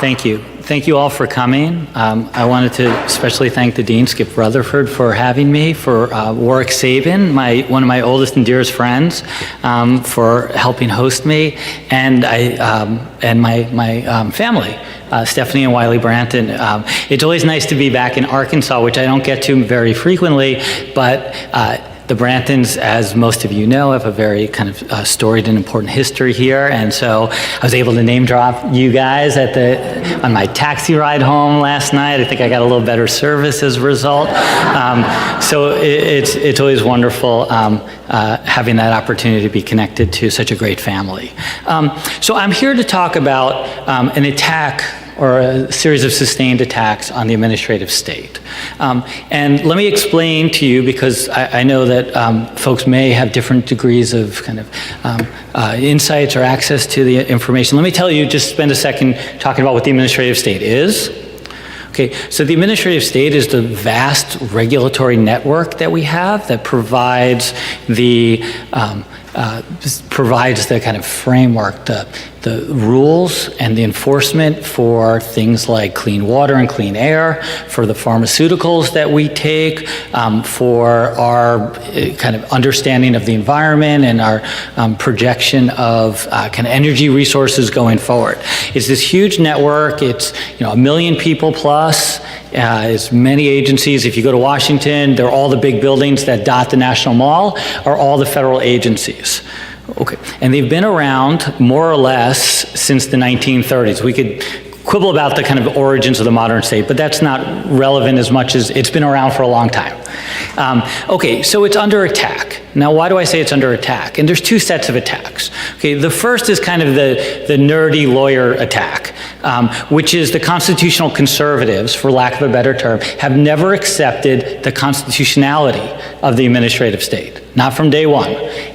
Thank you. Thank you all for coming. I wanted to especially thank the Dean, Skip Rutherford, for having me, for Warwick Sabin, one of my oldest and dearest friends, for helping host me, and my family. Stephanie and Wiley Branton. It's always nice to be back in Arkansas, which I don't get to very frequently, but the Brantons, as most of you know, have a very kind of storied and important history here, and so I was able to name drop you guys on my taxi ride home last night. I think I got a little better service as a result. So it's always wonderful having that opportunity to be connected to such a great family. So I'm here to talk about an attack or a series of sustained attacks on the administrative state. And let me explain to you, because I know that folks may have different degrees of kind of insights or access to the information. Let me tell you, just spend a second talking about what the administrative state is. Okay, so the administrative state is the vast regulatory network that we have that provides the kind of framework, the rules and the enforcement for things like clean water and clean air, for the pharmaceuticals that we take, for our kind of understanding of the environment and our projection of kind of energy resources going forward. It's this huge network. It's 1 million people plus. As many agencies. If you go to Washington, they're all the big buildings that dot the National Mall are all the federal agencies. Okay, and they've been around more or less since the 1930s. We could quibble about the kind of origins of the modern state, but that's not relevant as much as it's been around for a long time. Okay, so it's under attack. Now, why do I say it's under attack? And there's two sets of attacks. Okay, the first is kind of the nerdy lawyer attack, which is the constitutional conservatives, for lack of a better term, have never accepted the constitutionality of the administrative state, not from day one.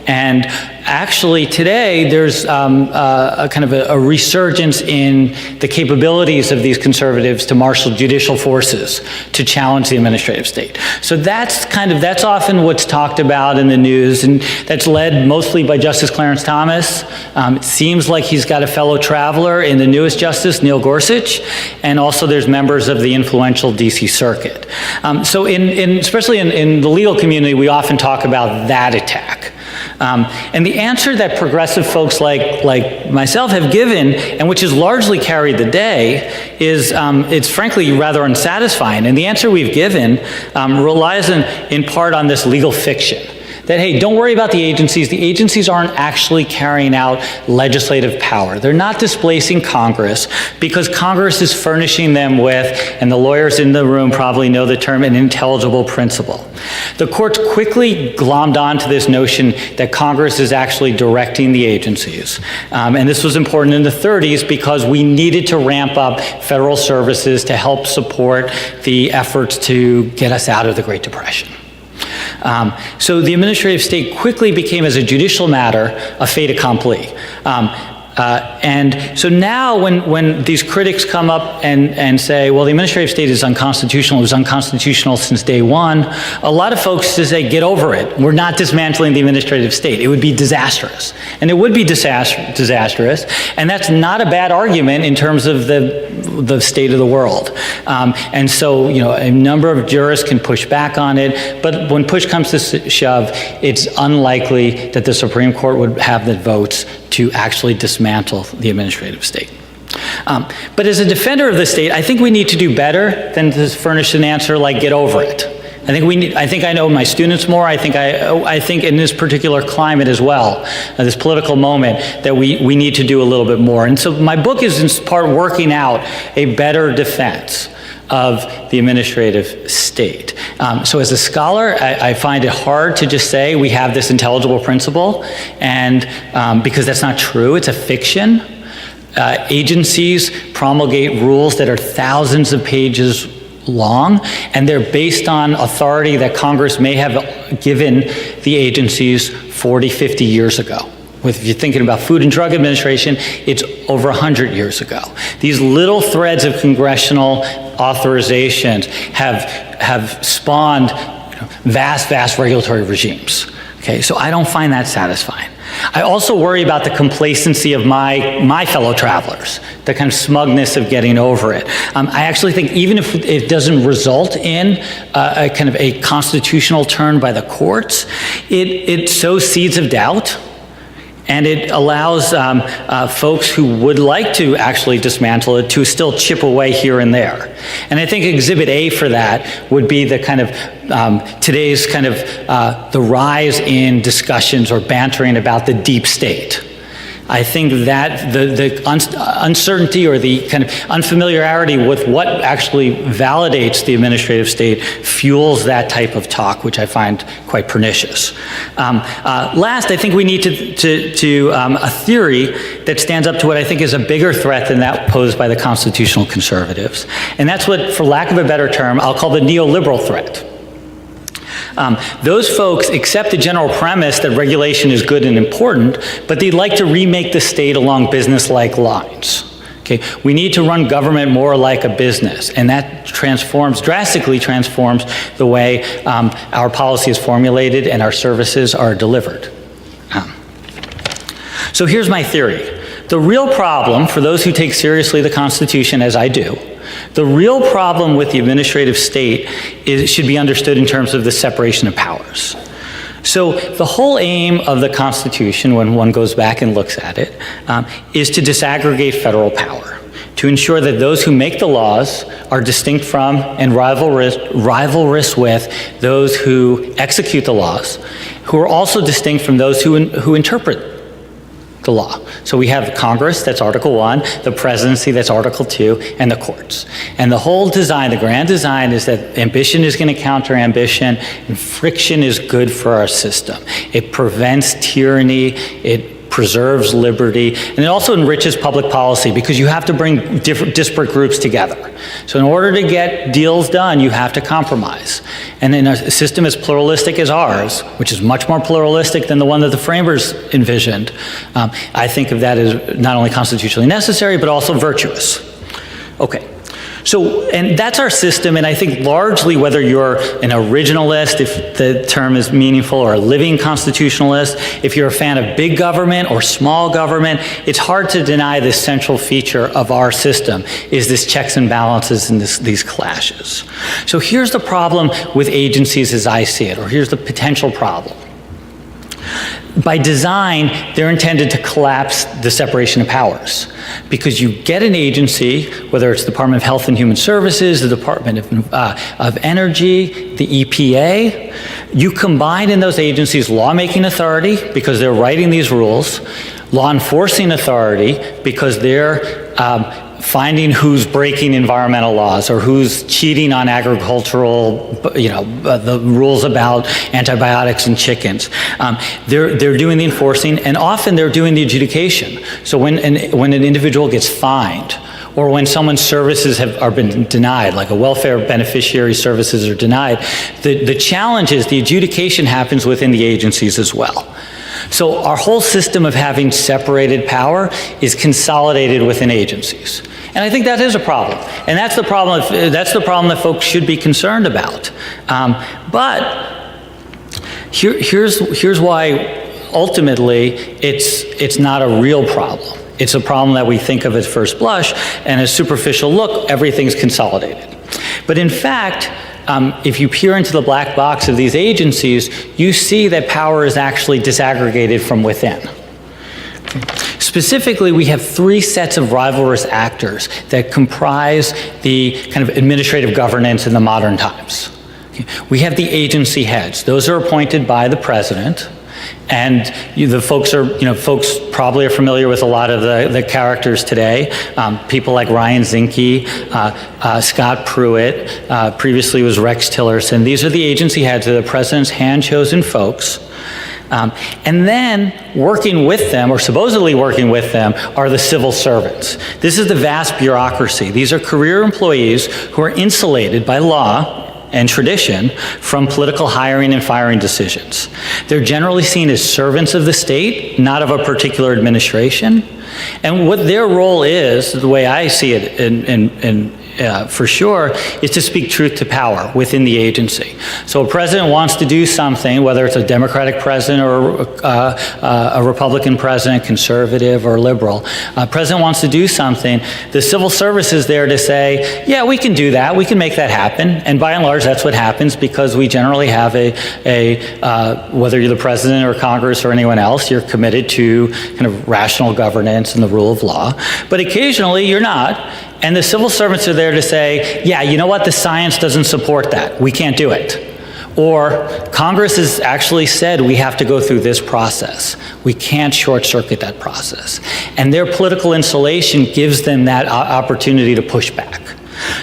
And actually today there's a kind of a resurgence in the capabilities of these conservatives to marshal judicial forces to challenge the administrative state. So that's often what's talked about in the news, and that's led mostly by Justice Clarence Thomas. It seems like he's got a fellow traveler in the newest justice, Neil Gorsuch, and also there's members of the influential DC Circuit. So especially in the legal community, we often talk about that attack. And the answer that progressive folks like myself have given, and which has largely carried the day, is it's frankly rather unsatisfying. And the answer we've given relies in part on this legal fiction. That, hey, don't worry about the agencies. The agencies aren't actually carrying out legislative power. They're not displacing Congress because Congress is furnishing them with, and the lawyers in the room probably know the term, an intelligible principle. The courts quickly glommed onto this notion that Congress is actually directing the agencies. And this was important in the 30s because we needed to ramp up federal services to help support the efforts to get us out of the Great Depression. So the administrative state quickly became, as a judicial matter, a fait accompli. And so now when these critics come up and say, well, the administrative state is unconstitutional, it was unconstitutional since day one, a lot of folks just say, get over it. We're not dismantling the administrative state. It would be disastrous. And it would be disastrous. And that's not a bad argument in terms of the state of the world. And so, a number of jurists can push back on it, but when push comes to shove, it's unlikely that the Supreme Court would have the votes to actually dismantle the administrative state. But as a defender of the state, I think we need to do better than to furnish an answer like get over it. I think I know my students more. I think in this particular climate as well, this political moment, that we need to do a little bit more. And so my book is in part working out a better defense of the administrative state. So as a scholar, I find it hard to just say we have this intelligible principle, and because that's not true, it's a fiction. Agencies promulgate rules that are thousands of pages long, and they're based on authority that Congress may have given the agencies 40, 50 years ago. If you're thinking about Food and Drug Administration, it's over 100 years ago. These little threads of congressional authorizations have spawned vast regulatory regimes. Okay, so I don't find that satisfying. I also worry about the complacency of my fellow travelers, the kind of smugness of getting over it. I actually think even if it doesn't result in a kind of a constitutional turn by the courts, it sows seeds of doubt. And it allows folks who would like to actually dismantle it to still chip away here and there. And I think Exhibit A for that would be the kind of today's kind of the rise in discussions or bantering about the deep state. I think that the uncertainty or the kind of unfamiliarity with what actually validates the administrative state fuels that type of talk, which I find quite pernicious. Last, I think we need to a theory that stands up to what I think is a bigger threat than that posed by the constitutional conservatives. And that's what, for lack of a better term, I'll call the neoliberal threat. Those folks accept the general premise that regulation is good and important, but they'd like to remake the state along business-like lines. Okay, we need to run government more like a business, and that drastically transforms the way our policy is formulated and our services are delivered. So here's my theory. The real problem, for those who take seriously the Constitution, as I do, the real problem with the administrative state should be understood in terms of the separation of powers. So the whole aim of the Constitution, when one goes back and looks at it, is to disaggregate federal power, to ensure that those who make the laws are distinct from and rivalrous with those who execute the laws, who are also distinct from those who interpret the law. So we have Congress, that's Article 1, the presidency, that's Article 2, and the courts. And the whole design, the grand design, is that ambition is going to counter ambition, and friction is good for our system. It prevents tyranny, it preserves liberty, and it also enriches public policy because you have to bring disparate groups together. So in order to get deals done, you have to compromise. And in a system as pluralistic as ours, which is much more pluralistic than the one that the framers envisioned, I think of that as not only constitutionally necessary, but also virtuous. Okay. So, and that's our system, and I think largely whether you're an originalist, if the term is meaningful, or a living constitutionalist, if you're a fan of big government or small government, it's hard to deny this central feature of our system, is this checks and balances and these clashes. So here's the problem with agencies as I see it, or here's the potential problem. By design, they're intended to collapse the separation of powers because you get an agency, whether it's the Department of Health and Human Services, the Department of Energy, the EPA, you combine in those agencies lawmaking authority because they're writing these rules, law enforcing authority because they're finding who's breaking environmental laws or who's cheating on agricultural, the rules about antibiotics and chickens. They're doing the enforcing, and often they're doing the adjudication. So when an individual gets fined, or when someone's services are been denied, like a welfare beneficiary services are denied, the challenge is the adjudication happens within the agencies as well. So our whole system of having separated power is consolidated within agencies. And I think that is a problem. And that's the problem that folks should be concerned about. But here's why ultimately it's not a real problem. It's a problem that we think of at first blush, and a superficial look, everything's consolidated. But in fact, if you peer into the black box of these agencies, you see that power is actually disaggregated from within. Specifically, we have three sets of rivalrous actors that comprise the kind of administrative governance in the modern times. We have the agency heads. Those are appointed by the president. And the folks are, folks probably are familiar with a lot of the characters today. People like Ryan Zinke, Scott Pruitt, previously was Rex Tillerson. These are the agency heads, of the president's hand-chosen folks. And then working with them, or supposedly working with them, are the civil servants. This is the vast bureaucracy. These are career employees who are insulated by law and tradition from political hiring and firing decisions. They're generally seen as servants of the state, not of a particular administration. And what their role is, the way I see it for sure, is to speak truth to power within the agency. So a president wants to do something, whether it's a Democratic president or a Republican president, conservative or liberal, a president wants to do something, the civil service is there to say, yeah, we can do that, we can make that happen, and by and large that's what happens because we generally have whether you're the president or Congress or anyone else, you're committed to kind of rational governance and the rule of law, but occasionally you're not. And the civil servants are there to say, yeah, you know what, the science doesn't support that. We can't do it. Or Congress has actually said we have to go through this process. We can't short circuit that process. And their political insulation gives them that opportunity to push back.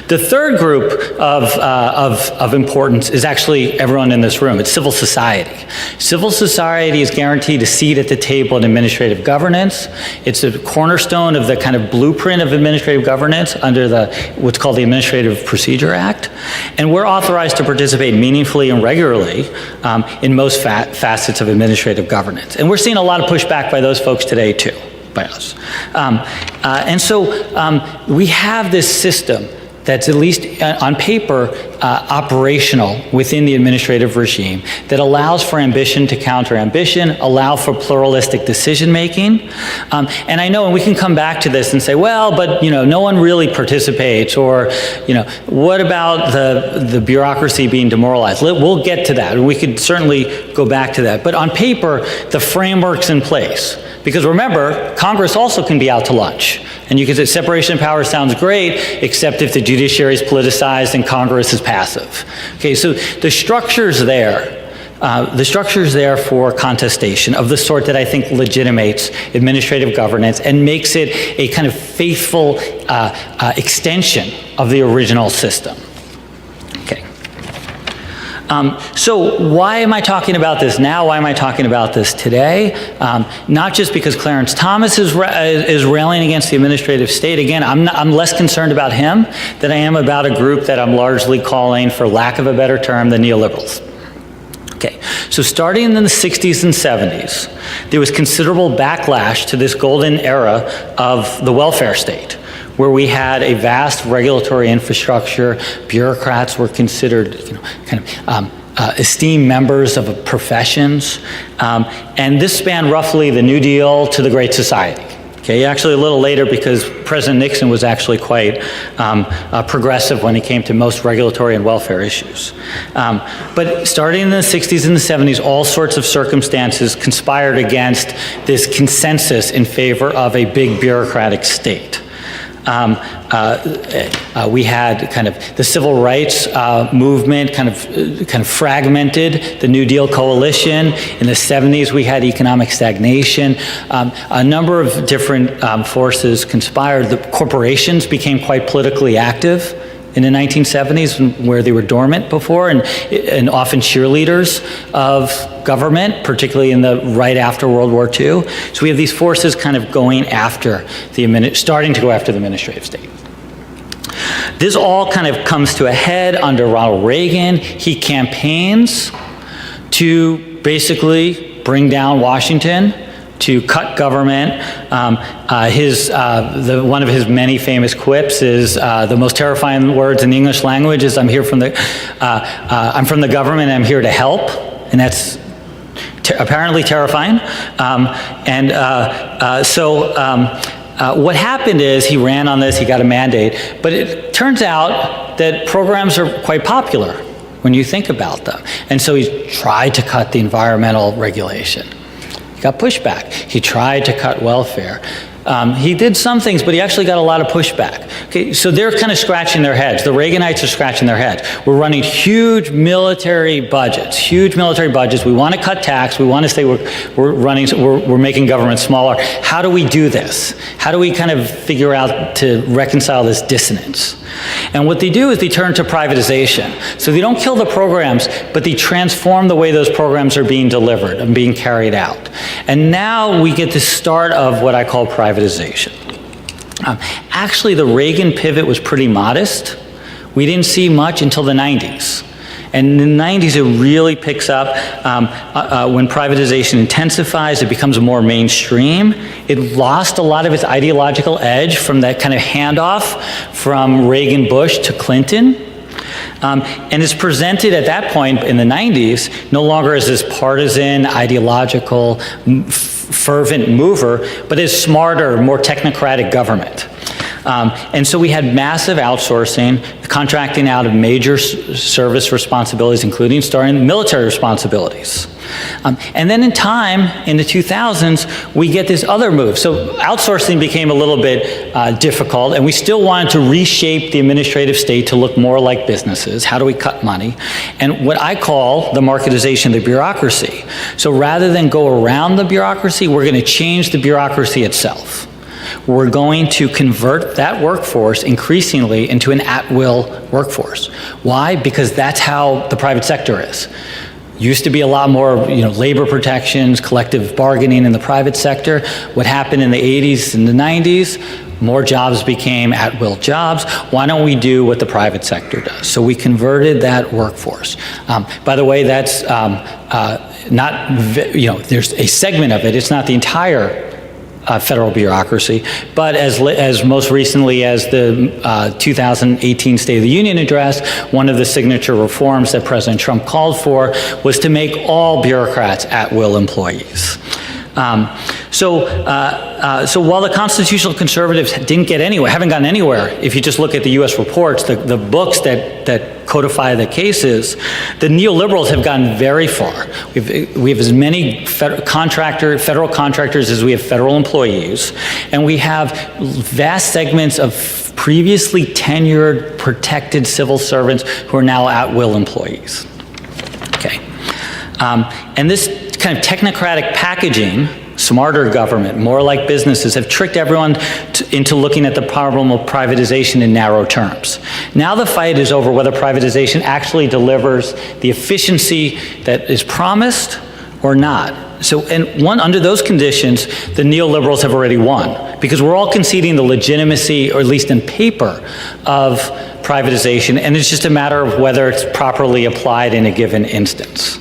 The third group of importance is actually everyone in this room. It's civil society. Civil society is guaranteed a seat at the table in administrative governance. It's a cornerstone of the kind of blueprint of administrative governance under what's called the Administrative Procedure Act. And we're authorized to participate meaningfully and regularly in most facets of administrative governance. And we're seeing a lot of pushback by those folks today too, by us. And so we have this system that's at least on paper operational within the administrative regime that allows for ambition to counter ambition, allow for pluralistic decision making. And I know, and we can come back to this and say, well, but no one really participates, or what about the bureaucracy being demoralized? We'll get to that. We could certainly go back to that. But on paper, the framework's in place. Because remember, Congress also can be out to lunch. And you can say separation of powers sounds great, except if the judiciary is politicized and Congress is passive. Okay, so the structure's there. The structure's there for contestation of the sort that I think legitimates administrative governance and makes it a kind of faithful extension of the original system. So why am I talking about this now? Why am I talking about this today? Not just because Clarence Thomas is railing against the administrative state. Again, I'm less concerned about him than I am about a group that I'm largely calling, for lack of a better term, the neoliberals. Okay, so starting in the 60s and 70s, there was considerable backlash to this golden era of the welfare state, where we had a vast regulatory infrastructure. Bureaucrats were considered, esteemed members of professions, and this spanned roughly the New Deal to the Great Society. Okay, actually a little later, because President Nixon was actually quite progressive when it came to most regulatory and welfare issues. But starting in the 60s and the 70s, all sorts of circumstances conspired against this consensus in favor of a big bureaucratic state. We had kind of the civil rights movement kind of fragmented the New Deal coalition. In the 70s, we had economic stagnation. A number of different forces conspired. The corporations became quite politically active in the 1970s, where they were dormant before, and often cheerleaders of government, particularly in the right after World War II. So we have these forces kind of going after starting to go after the administrative state. This all kind of comes to a head under Ronald Reagan. He campaigns to basically bring down Washington, to cut government. One of his many famous quips is the most terrifying words in the English language is, I'm from the government, I'm here to help, and that's apparently terrifying. What happened is he ran on this, he got a mandate, but it turns out that programs are quite popular when you think about them. And so he tried to cut the environmental regulation. He got pushback. He tried to cut welfare. He did some things, but he actually got a lot of pushback. Okay, so they're kind of scratching their heads. The Reaganites are scratching their heads. We're running huge military budgets. We want to cut tax. We want to say we're making government smaller. How do we do this? How do we kind of figure out to reconcile this dissonance? And what they do is they turn to privatization. So they don't kill the programs, but they transform the way those programs are being delivered and being carried out. And now we get the start of what I call privatization. Actually, the Reagan pivot was pretty modest. We didn't see much until the 90s. And in the 90s, it really picks up when privatization intensifies, it becomes more mainstream. It lost a lot of its ideological edge from that kind of handoff from Reagan Bush to Clinton. And is presented at that point in the 90s no longer as this partisan, ideological, fervent mover, but as smarter, more technocratic government. And so we had massive outsourcing, contracting out of major service responsibilities, including starting military responsibilities. And then in time, in the 2000s, we get this other move. So outsourcing became a little bit difficult, and we still wanted to reshape the administrative state to look more like businesses. How do we cut money? And what I call the marketization of the bureaucracy. So rather than go around the bureaucracy, we're going to change the bureaucracy itself. We're going to convert that workforce increasingly into an at-will workforce. Why? Because that's how the private sector is. Used to be a lot more, labor protections, collective bargaining in the private sector. What happened in the 80s and the 90s, more jobs became at-will jobs. Why don't we do what the private sector does? So we converted that workforce. By the way, that's there's a segment of it. It's not the entire federal bureaucracy, but as most recently as the 2018 State of the Union address, one of the signature reforms that President Trump called for was to make all bureaucrats at-will employees. So while the constitutional conservatives didn't get anywhere, haven't gotten anywhere, if you just look at the U.S. reports, the books that codify the cases, the neoliberals have gotten very far. We have as many federal contractors as we have federal employees, and we have vast segments of previously tenured, protected civil servants who are now at-will employees. Okay, and this kind of technocratic packaging, smarter government, more like businesses, have tricked everyone into looking at the problem of privatization in narrow terms. Now the fight is over whether privatization actually delivers the efficiency that is promised or not. So, under those conditions, the neoliberals have already won, because we're all conceding the legitimacy, or at least in paper, of privatization, and it's just a matter of whether it's properly applied in a given instance.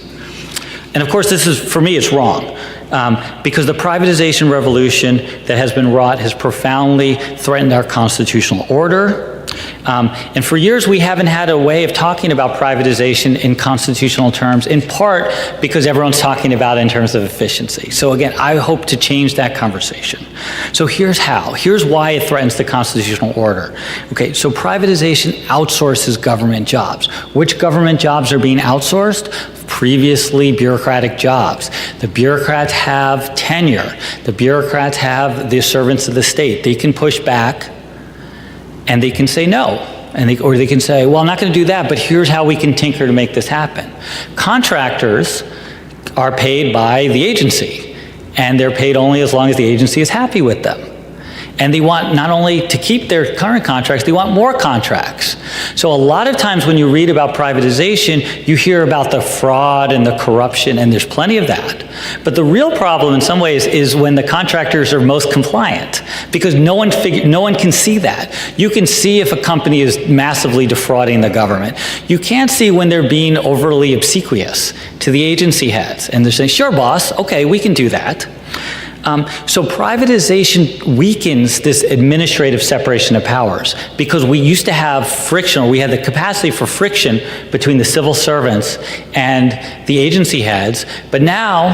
And of course, this is, for me, it's wrong. Because the privatization revolution that has been wrought has profoundly threatened our constitutional order. And for years, we haven't had a way of talking about privatization in constitutional terms, in part because everyone's talking about it in terms of efficiency. So again, I hope to change that conversation. So here's how. Here's why it threatens the constitutional order. Okay, so privatization outsources government jobs. Which government jobs are being outsourced? Previously bureaucratic jobs. The bureaucrats have tenure. The bureaucrats have the servants of the state. They can push back and they can say no. Or they can say, well, I'm not going to do that, but here's how we can tinker to make this happen. Contractors are paid by the agency, and they're paid only as long as the agency is happy with them. And they want not only to keep their current contracts, they want more contracts. So a lot of times when you read about privatization, you hear about the fraud and the corruption, and there's plenty of that. But the real problem in some ways is when the contractors are most compliant, because no one can see that. You can see if a company is massively defrauding the government. You can't see when they're being overly obsequious to the agency heads. And they're saying, sure, boss, okay, we can do that. So privatization weakens this administrative separation of powers, because we used to have friction, or we had the capacity for friction between the civil servants and the agency heads, but now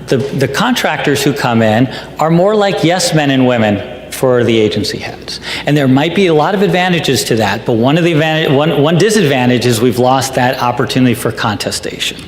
the contractors who come in are more like yes men and women for the agency heads. And there might be a lot of advantages to that, but one disadvantage is we've lost that opportunity for contestation.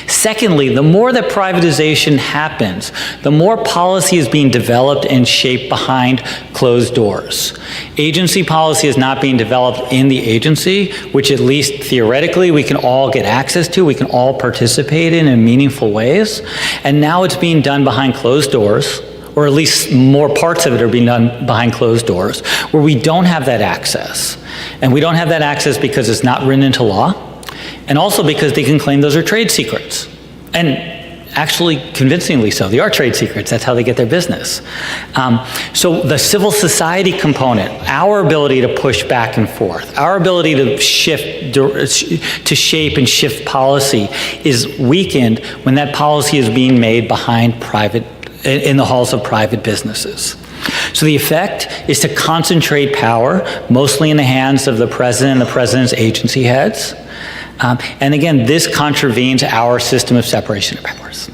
Secondly, the more that privatization happens, the more policy is being developed and shaped behind closed doors. Agency policy is not being developed in the agency, which at least theoretically we can all get access to, we can all participate in meaningful ways. And now it's being done behind closed doors, or at least more parts of it are being done behind closed doors, where we don't have that access. And we don't have that access because it's not written into law, and also because they can claim those are trade secrets. And Actually, convincingly so. They are trade secrets. That's how they get their business. So the civil society component, our ability to push back and forth, our ability to shape and shift policy is weakened when that policy is being made behind in the halls of private businesses. So the effect is to concentrate power, mostly in the hands of the president and the president's agency heads. And again, this contravenes our system of separation of powers.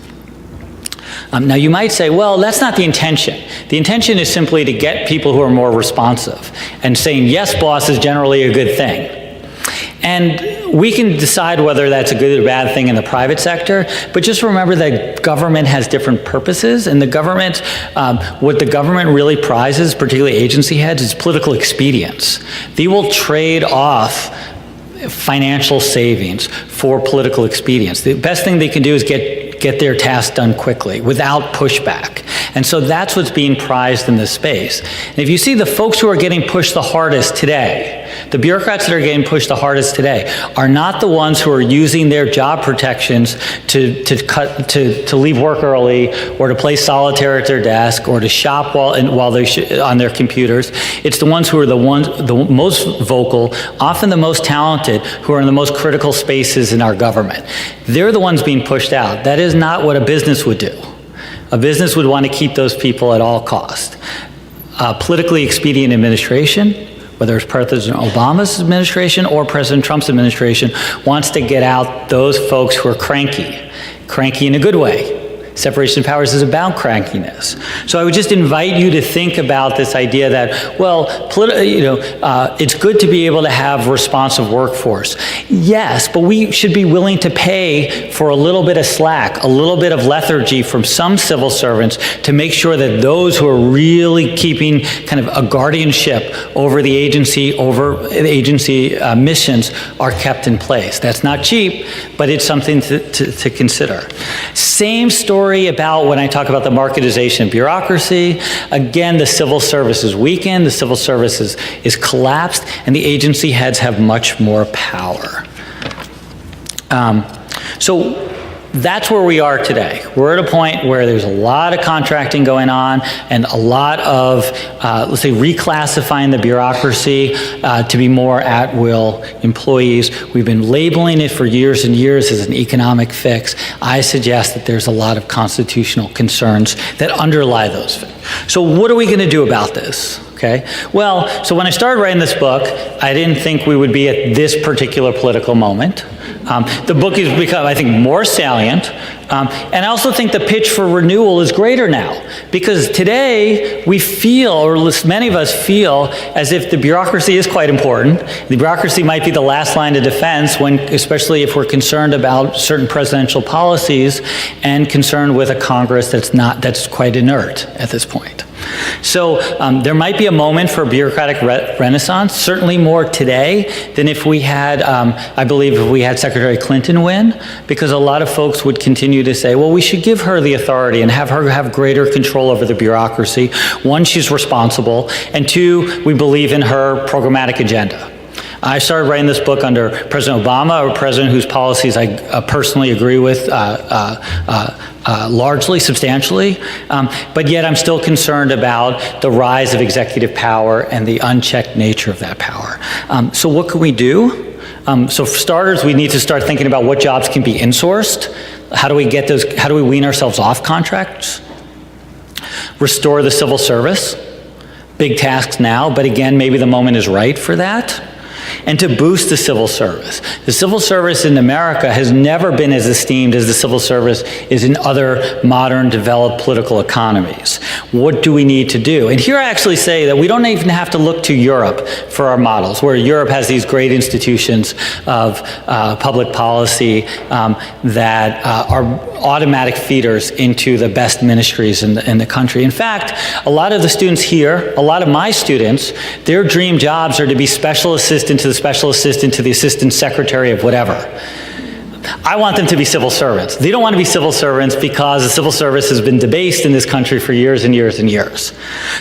Now you might say, well, that's not the intention. The intention is simply to get people who are more responsive, and saying, yes, boss is generally a good thing. And we can decide whether that's a good or bad thing in the private sector, but just remember that government has different purposes, and the government, what the government really prizes, particularly agency heads, is political expedience. They will trade off financial savings for political expedience. The best thing they can do is get their task done quickly without pushback. And so that's what's being prized in this space. And if you see the folks who are getting pushed the hardest today, the bureaucrats that are getting pushed the hardest today are not the ones who are using their job protections to leave work early, or to play solitaire at their desk, or to shop while they're on their computers. It's the ones who are the most vocal, often the most talented, who are in the most critical spaces in our government. They're the ones being pushed out. That is not what a business would do. A business would want to keep those people at all cost. Politically expedient administration, whether it's President Obama's administration or President Trump's administration, wants to get out those folks who are cranky in a good way. Separation of powers is about crankiness. So I would just invite you to think about this idea that, well, it's good to be able to have a responsive workforce. Yes, but we should be willing to pay for a little bit of slack, a little bit of lethargy from some civil servants to make sure that those who are really keeping kind of a guardianship over the agency missions are kept in place. That's not cheap, but it's something to consider. Same story about when I talk about the marketization of bureaucracy. Again, the civil service is weakened, the civil service is collapsed, and the agency heads have much more power. So that's where we are today. We're at a point where there's a lot of contracting going on and a lot of, let's say, reclassifying the bureaucracy to be more at-will employees. We've been labeling it for years and years as an economic fix. I suggest that there's a lot of constitutional concerns that underlie those things. So what are we going to do about this? Okay. Well, so when I started writing this book, I didn't think we would be at this particular political moment. The book has become, I think, more salient. And I also think the pitch for renewal is greater now, because today we feel, or at least many of us feel, as if the bureaucracy is quite important. The bureaucracy might be the last line of defense, especially if we're concerned about certain presidential policies and concerned with a Congress that's quite inert at this point. So there might be a moment for a bureaucratic renaissance, certainly more today than if we had, I believe, if we had Secretary Clinton win, because a lot of folks would continue to say, well, we should give her the authority and have her have greater control over the bureaucracy. One, she's responsible, and two, we believe in her programmatic agenda. I started writing this book under President Obama, a president whose policies I personally agree with largely, substantially, but yet I'm still concerned about the rise of executive power and the unchecked nature of that power. So what can we do? So for starters, we need to start thinking about what jobs can be insourced. How do we get those? How do we wean ourselves off contracts? Restore the civil service. Big tasks now, but again, maybe the moment is right for that. And to boost the civil service. The civil service in America has never been as esteemed as the civil service is in other modern developed political economies. What do we need to do? And here I actually say that we don't even have to look to Europe for our models, where Europe has these great institutions of public policy that are automatic feeders into the best ministries in the country. In fact, a lot of the students here, a lot of my students, their dream jobs are to be special assistant to the special assistant to the assistant secretary of whatever. I want them to be civil servants. They don't want to be civil servants because the civil service has been debased in this country for years and years and years.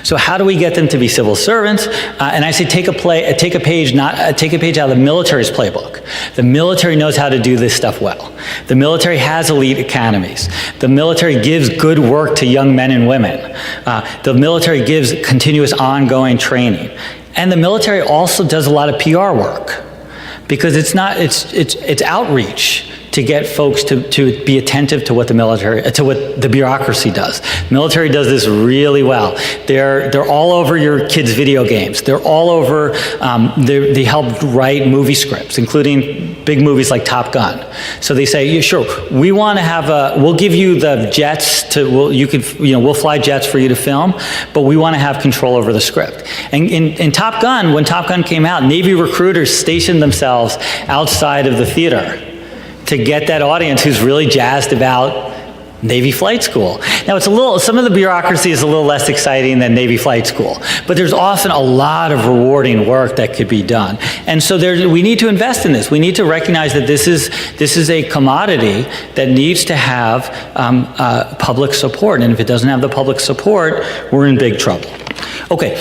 So how do we get them to be civil servants? And I say take a page out of the military's playbook. The military knows how to do this stuff well. The military has elite academies. The military gives good work to young men and women. The military gives continuous ongoing training. And the military also does a lot of PR work, because it's outreach to get folks to be attentive to what the bureaucracy does. Military does this really well. They're all over your kids' video games. They're all over, they help write movie scripts, including big movies like Top Gun. So they say, yeah, sure, we want to have we'll give you the jets we'll fly jets for you to film, but we want to have control over the script. And in Top Gun, when Top Gun came out, Navy recruiters stationed themselves outside of the theater to get that audience who's really jazzed about Navy flight school. Now some of the bureaucracy is a little less exciting than Navy flight school, but there's often a lot of rewarding work that could be done. And so we need to invest in this. We need to recognize that this is a commodity that needs to have public support. And if it doesn't have the public support, we're in big trouble. Okay,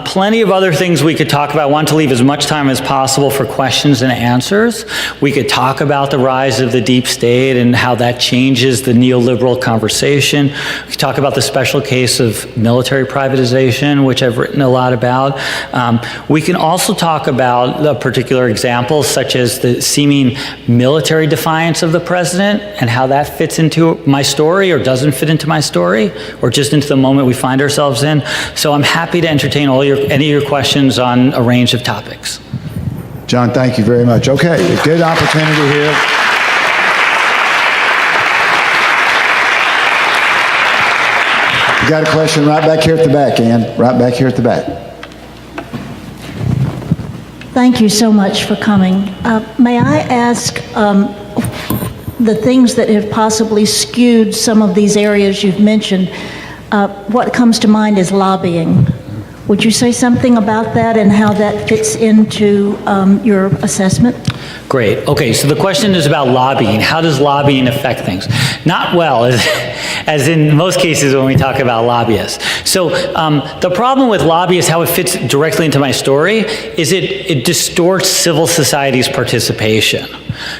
plenty of other things we could talk about. I want to leave as much time as possible for questions and answers. We could talk about the rise of the deep state and how that changes the neoliberal conversation. We could talk about the special case of military privatization, which I've written a lot about. We can also talk about the particular examples, such as the seeming military defiance of the president and how that fits into my story or doesn't fit into my story, or just into the moment we find ourselves in. So I'm happy to entertain any of your questions on a range of topics. Jon, thank you very much. Okay, a good opportunity here. You got a question right back here at the back, Ann. Right back here at the back. Thank you so much for coming. May I ask the things that have possibly skewed some of these areas you've mentioned? What comes to mind is lobbying. Would you say something about that and how that fits into your assessment? Great. Okay, so the question is about lobbying. How does lobbying affect things? Not well, as in most cases when we talk about lobbyists. So the problem with lobbyists, how it fits directly into my story, is it distorts civil society's participation.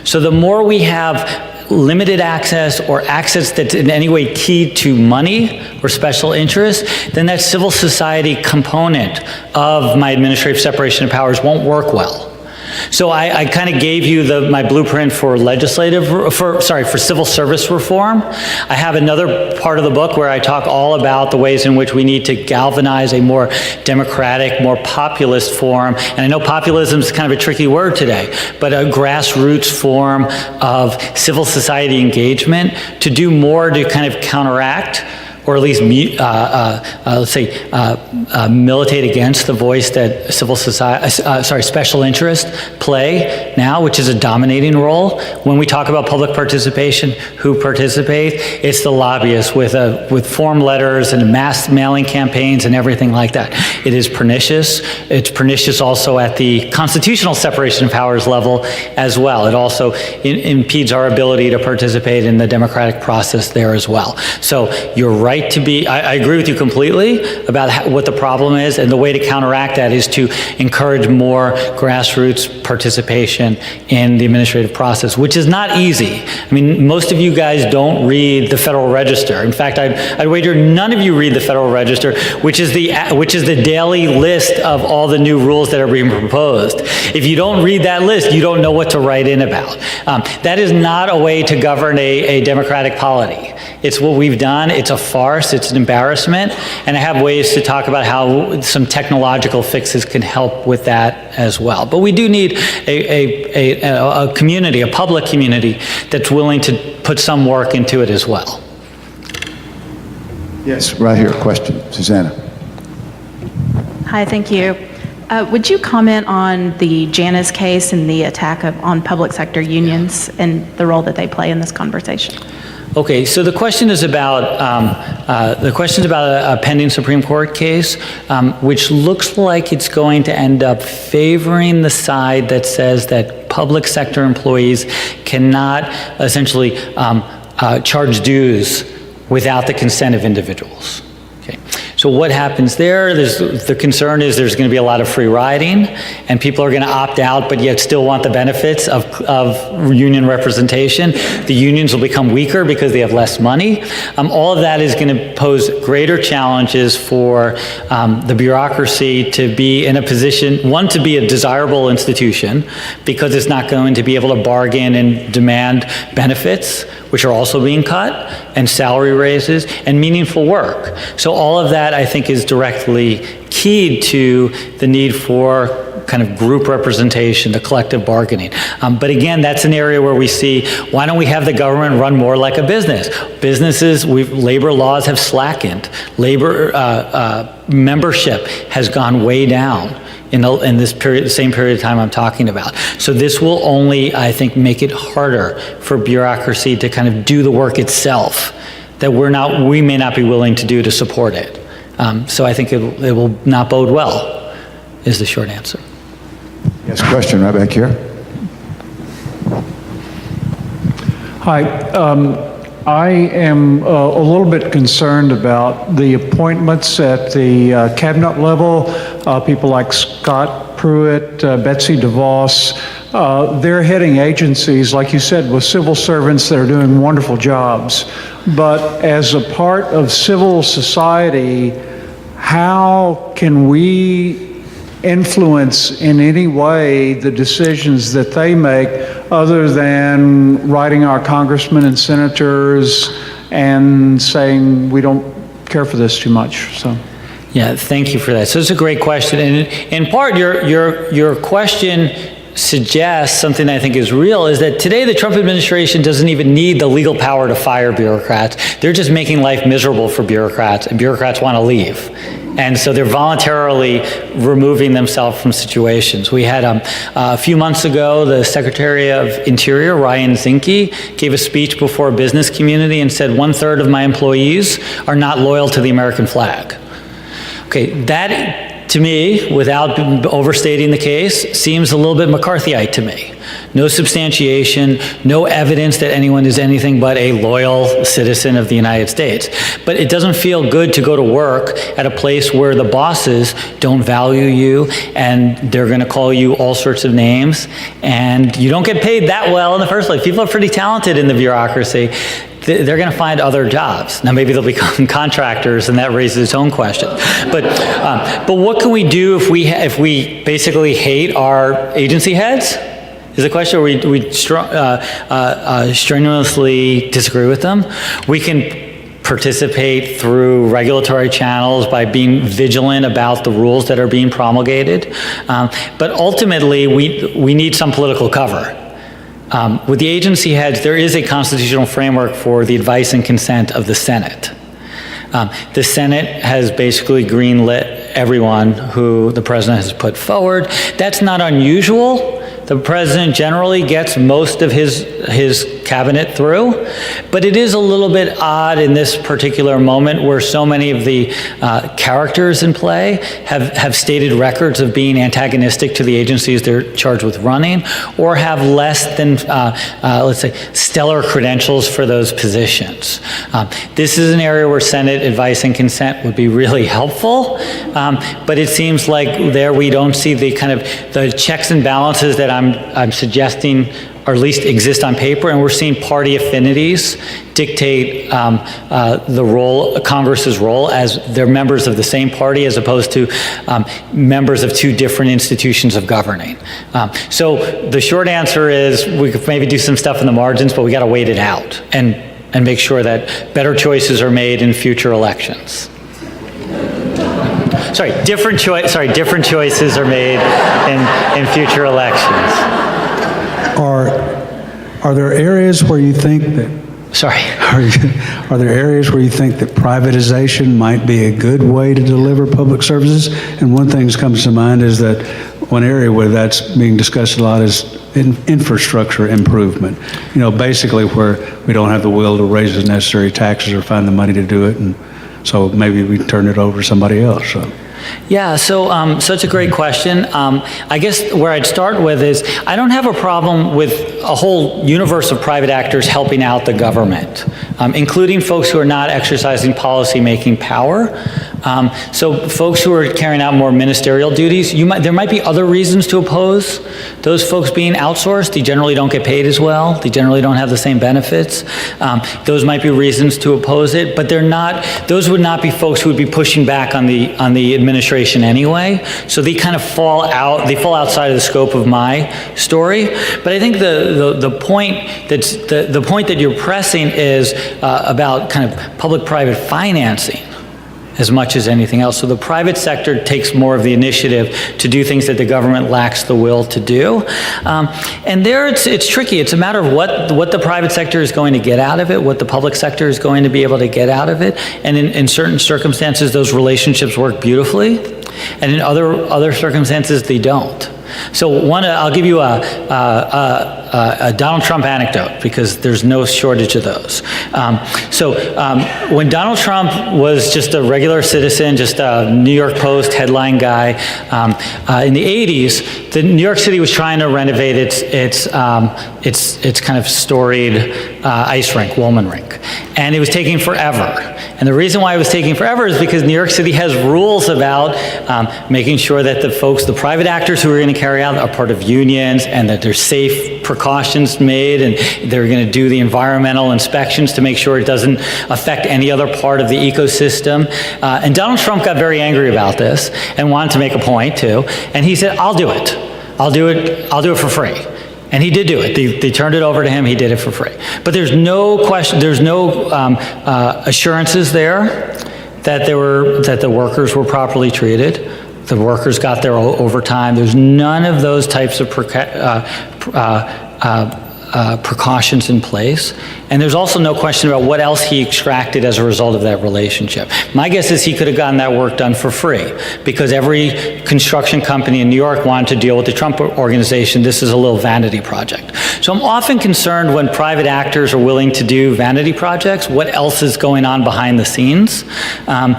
So the more we have limited access or access that's in any way keyed to money or special interest, then that civil society component of my administrative separation of powers won't work well. So I kind of gave you my blueprint for for civil service reform. I have another part of the book where I talk all about the ways in which we need to galvanize a more democratic, more populist form. And I know populism is kind of a tricky word today, but a grassroots form of civil society engagement to do more to kind of counteract, or at least, let's say, militate against the voice that civil society, special interest play now, which is a dominating role. When we talk about public participation, who participate? It's the lobbyists with form letters and mass mailing campaigns and everything like that. It is pernicious. It's pernicious also at the constitutional separation of powers level as well. It also impedes our ability to participate in the democratic process there as well. So you're right to be, I agree with you completely about what the problem is, and the way to counteract that is to encourage more grassroots participation in the administrative process, which is not easy. I mean, most of you guys don't read the Federal Register. In fact, I'd wager none of you read the Federal Register, which is the daily list of all the new rules that are being proposed. If you don't read that list, you don't know what to write in about. That is not a way to govern a democratic polity. It's what we've done. It's a farce. It's an embarrassment. And I have ways to talk about how some technological fixes can help with that as well. But we do need a community, a public community, that's willing to put some work into it as well. Yes, right here, question. Susanna. Hi, thank you. Would you comment on the Janus case and the attack on public sector unions and the role that they play in this conversation? Okay, so the question is about a pending Supreme Court case, which looks like it's going to end up favoring the side that says that public sector employees cannot essentially charge dues without the consent of individuals. Okay. So what happens there? The concern is there's going to be a lot of free riding, and people are going to opt out, but yet still want the benefits of union representation. The unions will become weaker because they have less money. All of that is going to pose greater challenges for the bureaucracy to be in a position, one, to be a desirable institution, because it's not going to be able to bargain and demand benefits, which are also being cut, and salary raises, and meaningful work. So all of that, I think, is directly keyed to the need for kind of group representation, the collective bargaining. But again, that's an area where we see, why don't we have the government run more like a business? Businesses, labor laws have slackened. Labor membership has gone way down in this period, the same period of time I'm talking about. So this will only, I think, make it harder for bureaucracy to kind of do the work itself that we may not be willing to do to support it. So I think it will not bode well, is the short answer. Yes, question right back here. Hi. I am a little bit concerned about the appointments at the cabinet level. People like Scott Pruitt, Betsy DeVos. They're heading agencies, like you said, with civil servants that are doing wonderful jobs. But as a part of civil society, how can we influence in any way the decisions that they make other than writing our congressmen and senators and saying we don't care for this too much? So. Yeah, thank you for that. So it's a great question. And in part, your question suggests something I think is real, is that today the Trump administration doesn't even need the legal power to fire bureaucrats. They're just making life miserable for bureaucrats, and bureaucrats want to leave. And so they're voluntarily removing themselves from situations. We had a few months ago, the Secretary of Interior, Ryan Zinke, gave a speech before a business community and said 1/3 of my employees are not loyal to the American flag. Okay, that to me, without overstating the case, seems a little bit McCarthyite to me. No substantiation, no evidence that anyone is anything but a loyal citizen of the United States. But it doesn't feel good to go to work at a place where the bosses don't value you and they're going to call you all sorts of names, and you don't get paid that well in the first place. People are pretty talented in the bureaucracy. They're going to find other jobs. Now, maybe they'll become contractors, and that raises its own question. But what can we do if we basically hate our agency heads? Is the question, or we strenuously disagree with them? We can participate through regulatory channels by being vigilant about the rules that are being promulgated. But ultimately, we need some political cover. With the agency heads, there is a constitutional framework for the advice and consent of the Senate. The Senate has basically greenlit everyone who the president has put forward. That's not unusual. The president generally gets most of his cabinet through, but it is a little bit odd in this particular moment where so many of the characters in play have stated records of being antagonistic to the agencies they're charged with running, or have less than, let's say, stellar credentials for those positions. This is an area where Senate advice and consent would be really helpful, but it seems like there we don't see the kind of the checks and balances that I'm suggesting, or at least exist on paper, and we're seeing party affinities dictate the role, Congress's role, as they're members of the same party as opposed to members of two different institutions of governing. So the short answer is we could maybe do some stuff in the margins, but we got to wait it out and make sure that better choices are made in future elections. Different choices are made in future elections. Are there areas where you think that are there areas where you think that privatization might be a good way to deliver public services? And one thing that comes to mind is that one area where that's being discussed a lot is infrastructure improvement. Basically where we don't have the will to raise the necessary taxes or find the money to do it, and so maybe we turn it over to somebody else. So. Yeah, so such a great question. I guess where I'd start with is I don't have a problem with a whole universe of private actors helping out the government, including folks who are not exercising policy-making power. So folks who are carrying out more ministerial duties, there might be other reasons to oppose those folks being outsourced. They generally don't get paid as well. They generally don't have the same benefits. Those might be reasons to oppose it, but those would not be folks who would be pushing back on the administration anyway. So they kind of fall outside of the scope of my story. But I think the point that you're pressing is about kind of public-private financing as much as anything else. So the private sector takes more of the initiative to do things that the government lacks the will to do. And there it's tricky. It's a matter of what the private sector is going to get out of it, what the public sector is going to be able to get out of it. And in certain circumstances, those relationships work beautifully. And in other circumstances, they don't. So I'll give you a Donald Trump anecdote, because there's no shortage of those. When Donald Trump was just a regular citizen, just a New York Post headline guy, in the 80s, New York City was trying to renovate its kind of storied ice rink, Woolman Rink, and it was taking forever. And the reason why it was taking forever is because New York City has rules about making sure that the private actors who are going to carry out are part of unions, and that there's safe precautions made, and they're going to do the environmental inspections to make sure it doesn't affect any other part of the ecosystem. And Donald Trump got very angry about this and wanted to make a point too. And he said, I'll do it. I'll do it for free. And he did do it. They turned it over to him. He did it for free. But there's no question, there's no assurances there that the workers were properly treated. The workers got their overtime. There's none of those types of precautions in place. And there's also no question about what else he extracted as a result of that relationship. My guess is he could have gotten that work done for free, because every construction company in New York wanted to deal with the Trump organization. This is a little vanity project. So I'm often concerned when private actors are willing to do vanity projects, what else is going on behind the scenes. An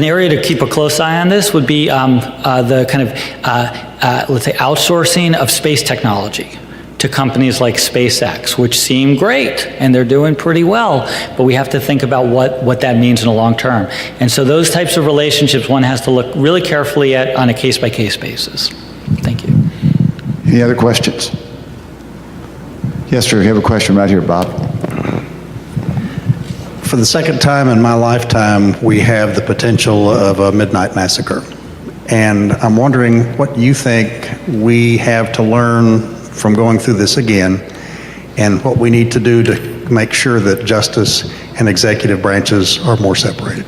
area to keep a close eye on this would be the kind of, let's say, outsourcing of space technology to companies like SpaceX, which seem great, and they're doing pretty well, but we have to think about what that means in the long term. And so those types of relationships one has to look really carefully at on a case-by-case basis. Thank you. Any other questions? Yes, sir, you have a question right here, Bob. For the second time in my lifetime, we have the potential of a midnight massacre. And I'm wondering what you think we have to learn from going through this again, and what we need to do to make sure that justice and executive branches are more separated.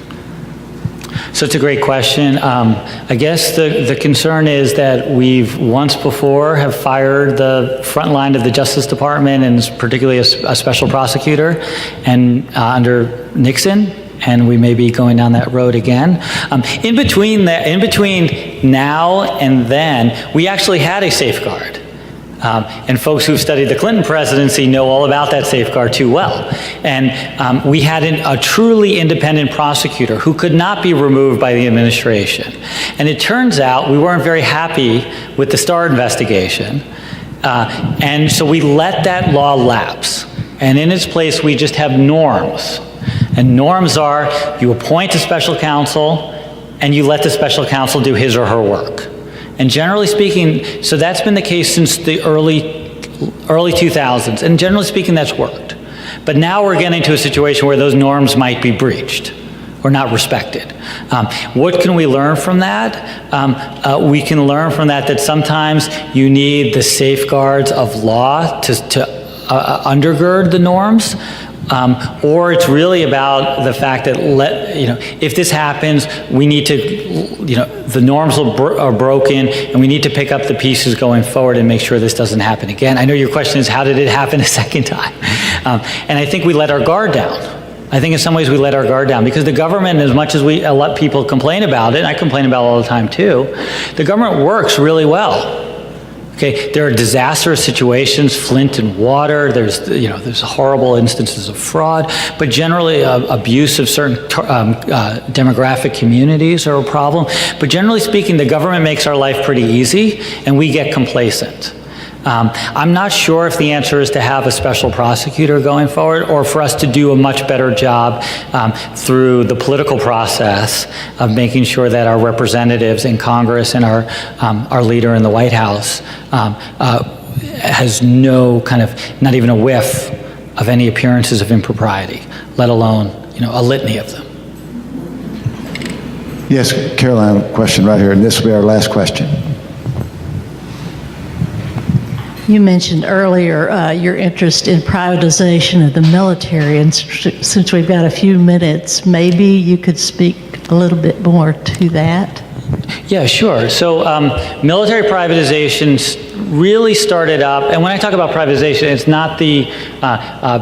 So it's a great question. I guess the concern is that we've once before have fired the front line of the Justice Department, and particularly a special prosecutor, and under Nixon, and we may be going down that road again. In between now and then, we actually had a safeguard. And folks who've studied the Clinton presidency know all about that safeguard too well. And we had a truly independent prosecutor who could not be removed by the administration. And it turns out we weren't very happy with the Starr investigation. And so we let that law lapse. And in its place, we just have norms. And norms are, you appoint a special counsel, and you let the special counsel do his or her work. And generally speaking, so that's been the case since the early 2000s, and generally speaking, that's worked. But now we're getting to a situation where those norms might be breached or not respected. What can we learn from that? We can learn from that sometimes you need the safeguards of law to undergird the norms. Or it's really about the fact that if this happens, we need to, the norms are broken, and we need to pick up the pieces going forward and make sure this doesn't happen again. I know your question is, how did it happen a second time? And I think we let our guard down. I think in some ways we let our guard down because the government, as much as we let people complain about it, and I complain about it all the time too, the government works really well. Okay, there are disastrous situations, Flint and water, there's horrible instances of fraud, but generally abuse of certain demographic communities are a problem. But generally speaking, the government makes our life pretty easy and we get complacent. I'm not sure if the answer is to have a special prosecutor going forward or for us to do a much better job through the political process of making sure that our representatives in Congress and our leader in the White House has no kind of, not even a whiff of any appearances of impropriety, let alone, a litany of them. Yes, Caroline, question right here, and this will be our last question. You mentioned earlier your interest in privatization of the military, and since we've got a few minutes, maybe you could speak a little bit more to that. Yeah, sure. So military privatization really started up, and when I talk about privatization, it's not the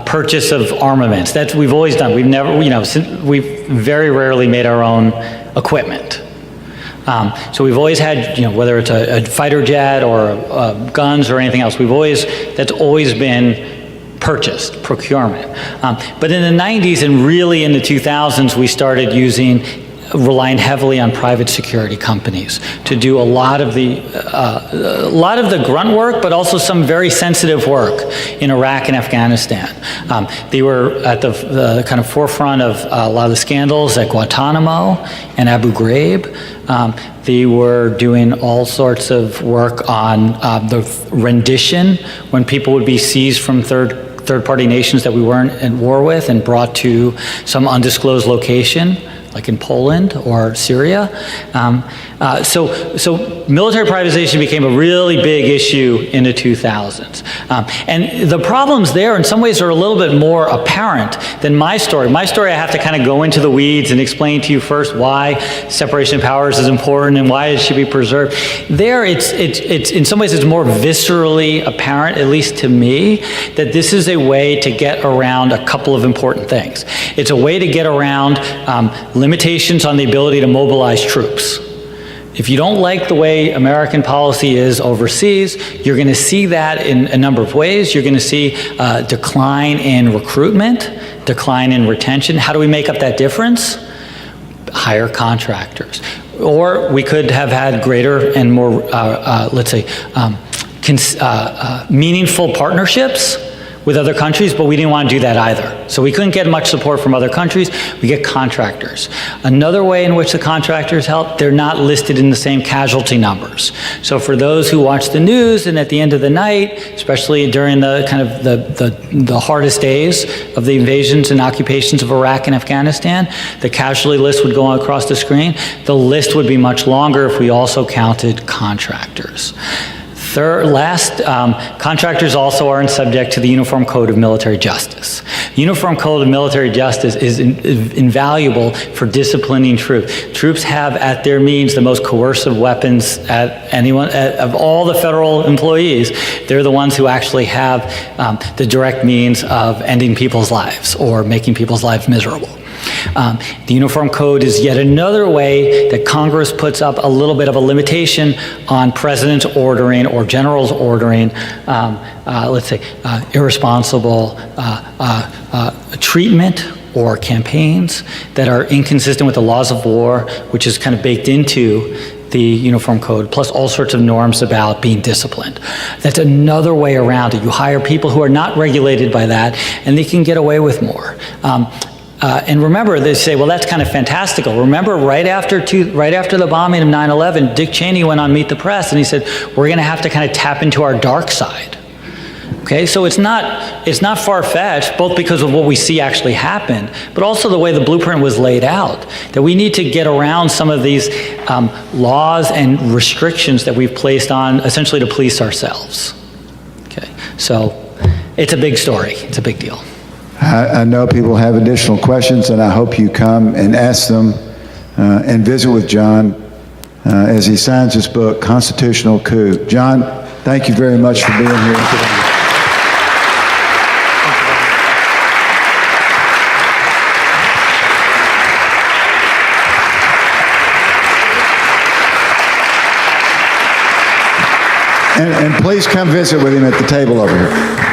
purchase of armaments. That we've always done. We've never, we've very rarely made our own equipment. So we've always had, whether it's a fighter jet or guns or anything else, that's always been purchased, procurement. But in the 90s and really in the 2000s, we started relying heavily on private security companies to do a lot of the grunt work, but also some very sensitive work in Iraq and Afghanistan. They were at the kind of forefront of a lot of the scandals at Guantanamo and Abu Ghraib. They were doing all sorts of work on the rendition when people would be seized from third-party nations that we weren't at war with and brought to some undisclosed location, like in Poland or Syria. So military privatization became a really big issue in the 2000s. And the problems there in some ways are a little bit more apparent than my story. My story, I have to kind of go into the weeds and explain to you first why separation of powers is important and why it should be preserved. There, it's in some ways it's more viscerally apparent, at least to me, that this is a way to get around a couple of important things. It's a way to get around limitations on the ability to mobilize troops. If you don't like the way American policy is overseas, you're going to see that in a number of ways. You're going to see a decline in recruitment, decline in retention. How do we make up that difference? Hire contractors. Or we could have had greater and more, let's say, meaningful partnerships with other countries, but we didn't want to do that either. So we couldn't get much support from other countries. We get contractors. Another way in which the contractors help, they're not listed in the same casualty numbers. So for those who watch the news and at the end of the night, especially during the kind of the hardest days of the invasions and occupations of Iraq and Afghanistan, the casualty list would go across the screen. The list would be much longer if we also counted contractors. Contractors also aren't subject to the Uniform Code of Military Justice. The Uniform Code of Military Justice is invaluable for disciplining troops. Troops have at their means the most coercive weapons of all the federal employees. They're the ones who actually have the direct means of ending people's lives or making people's lives miserable. The Uniform Code is yet another way that Congress puts up a little bit of a limitation on presidents ordering or generals ordering, let's say, irresponsible treatment or campaigns that are inconsistent with the laws of war, which is kind of baked into the Uniform Code, plus all sorts of norms about being disciplined. That's another way around it. You hire people who are not regulated by that, and they can get away with more. And remember, they say, well, that's kind of fantastical. Remember, right after the bombing of 9/11, Dick Cheney went on Meet the Press, and he said, we're going to have to kind of tap into our dark side. Okay, so it's not far-fetched, both because of what we see actually happened, but also the way the blueprint was laid out, that we need to get around some of these laws and restrictions that we've placed on, essentially to police ourselves. Okay, so it's a big story. It's a big deal. I know people have additional questions, and I hope you come and ask them and visit with Jon as he signs his book, Constitutional Coup. Jon, thank you very much for being here today. And please come visit with him at the table over here.